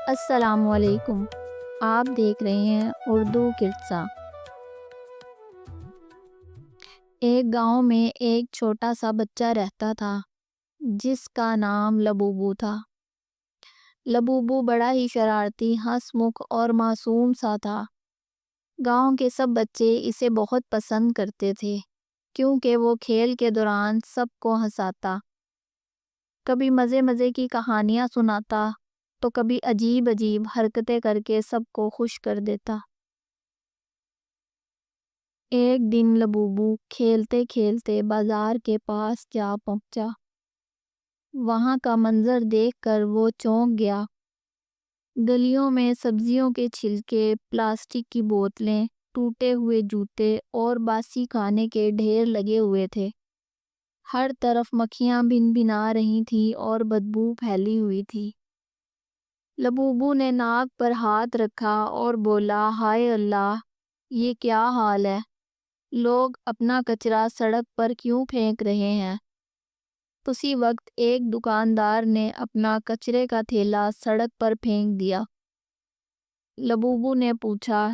السلام علیکم۔ آپ دیکھ رہے ہیں اردو قصہ۔ ایک گاؤں میں ایک چھوٹا سا بچہ رہتا تھا جس کا نام لبوبو تھا۔ لبوبو بڑا ہی شرارتی، ہنس مکھ اور معصوم سا تھا۔ گاؤں کے سب بچے اسے بہت پسند کرتے تھے کیونکہ وہ کھیل کے دوران سب کو ہنساتا، کبھی مزے کی کہانیاں سناتا تو کبھی عجیب حرکتیں کر کے سب کو خوش کر دیتا۔ ایک دن لبوبو کھیلتے کھیلتے بازار کے پاس جا پہنچا۔ وہاں کا منظر دیکھ کر وہ چونک گیا۔ گلیوں میں سبزیوں کے چھلکے، پلاسٹک کی بوتلیں، ٹوٹے ہوئے جوتے اور باسی کھانے کے ڈھیر لگے ہوئے تھے۔ ہر طرف مکھیاں بن بنا رہی تھیں اور بدبو پھیلی ہوئی تھی۔ لبوبو نے ناک پر ہاتھ رکھا اور بولا، ہائے اللہ، یہ کیا حال ہے؟ لوگ اپنا کچرا سڑک پر کیوں پھینک رہے ہیں؟ اسی وقت ایک دکاندار نے اپنا کچرے کا تھیلا سڑک پر پھینک دیا۔ لبوبو نے پوچھا،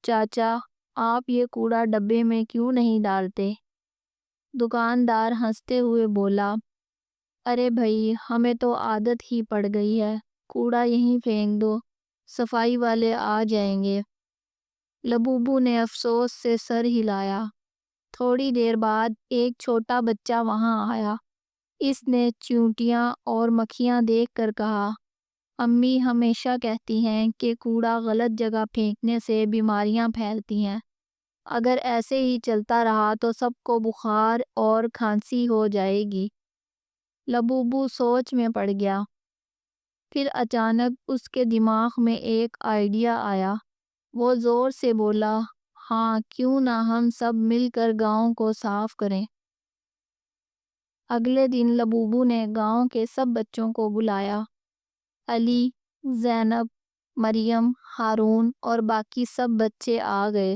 چاچا، آپ یہ کوڑا ڈبے میں کیوں نہیں ڈالتے؟ دکاندار ہنستے ہوئے بولا، ارے بھائی، ہمیں تو عادت ہی پڑ گئی ہے، کوڑا یہیں پھینک دو، صفائی والے آ جائیں گے۔ لبوبو نے افسوس سے سر ہلایا۔ تھوڑی دیر بعد ایک چھوٹا بچہ وہاں آیا۔ اس نے چیونٹیاں اور مکھیاں دیکھ کر کہا، امی ہمیشہ کہتی ہیں کہ کوڑا غلط جگہ پھینکنے سے بیماریاں پھیلتی ہیں۔ اگر ایسے ہی چلتا رہا تو سب کو بخار اور کھانسی ہو جائے گی۔ لبوبو سوچ میں پڑ گیا۔ پھر اچانک اس کے دماغ میں ایک آئیڈیا آیا۔ وہ زور سے بولا، ہاں، کیوں نہ ہم سب مل کر گاؤں کو صاف کریں۔ اگلے دن لبوبو نے گاؤں کے سب بچوں کو بلایا۔ علی، زینب، مریم، ہارون اور باقی سب بچے آ گئے۔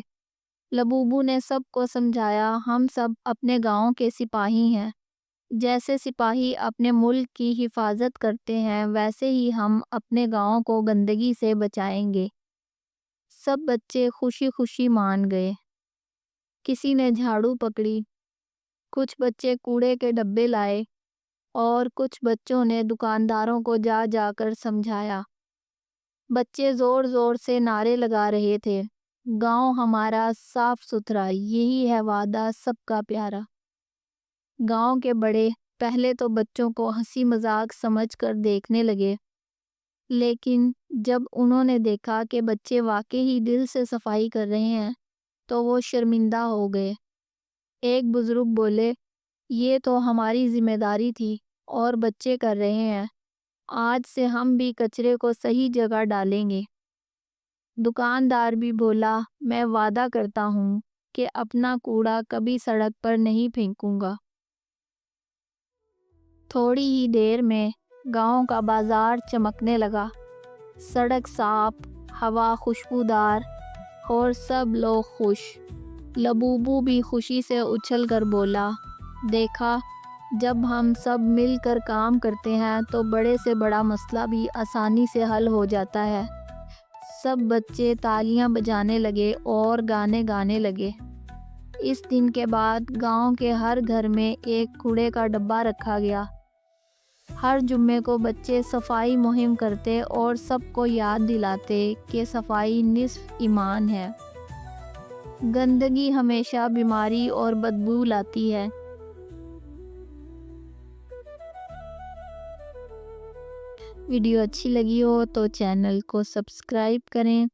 لبوبو نے سب کو سمجھایا، ہم سب اپنے گاؤں کے سپاہی ہیں۔ جیسے سپاہی اپنے ملک کی حفاظت کرتے ہیں، ویسے ہی ہم اپنے گاؤں کو گندگی سے بچائیں گے۔ سب بچے خوشی خوشی مان گئے۔ کسی نے جھاڑو پکڑی، کچھ بچے کوڑے کے ڈبے لائے اور کچھ بچوں نے دکانداروں کو جا جا کر سمجھایا۔ بچے زور زور سے نعرے لگا رہے تھے، گاؤں ہمارا صاف ستھرا، یہی ہے وعدہ سب کا پیارا۔ گاؤں کے بڑے پہلے تو بچوں کو ہنسی مذاق سمجھ کر دیکھنے لگے، لیکن جب انہوں نے دیکھا کہ بچے واقعی ہی دل سے صفائی کر رہے ہیں تو وہ شرمندہ ہو گئے۔ ایک بزرگ بولے، یہ تو ہماری ذمہ داری تھی اور بچے کر رہے ہیں، آج سے ہم بھی کچرے کو صحیح جگہ ڈالیں گے۔ دکاندار بھی بولا، میں وعدہ کرتا ہوں کہ اپنا کوڑا کبھی سڑک پر نہیں پھینکوں گا۔ تھوڑی ہی دیر میں گاؤں کا بازار چمکنے لگا، سڑک صاف، ہوا خوشبودار اور سب لوگ خوش۔ لبوبو بھی خوشی سے اچھل کر بولا، دیکھا، جب ہم سب مل کر کام کرتے ہیں تو بڑے سے بڑا مسئلہ بھی آسانی سے حل ہو جاتا ہے۔ سب بچے تالیاں بجانے لگے اور گانے گانے لگے۔ اس دن کے بعد گاؤں کے ہر گھر میں ایک کوڑے کا ڈبہ رکھا گیا۔ ہر جمعے کو بچے صفائی مہم کرتے اور سب کو یاد دلاتے کہ صفائی نصف ایمان ہے۔ گندگی ہمیشہ بیماری اور بدبو لاتی ہے۔ ویڈیو اچھی لگی ہو تو چینل کو سبسکرائب کریں۔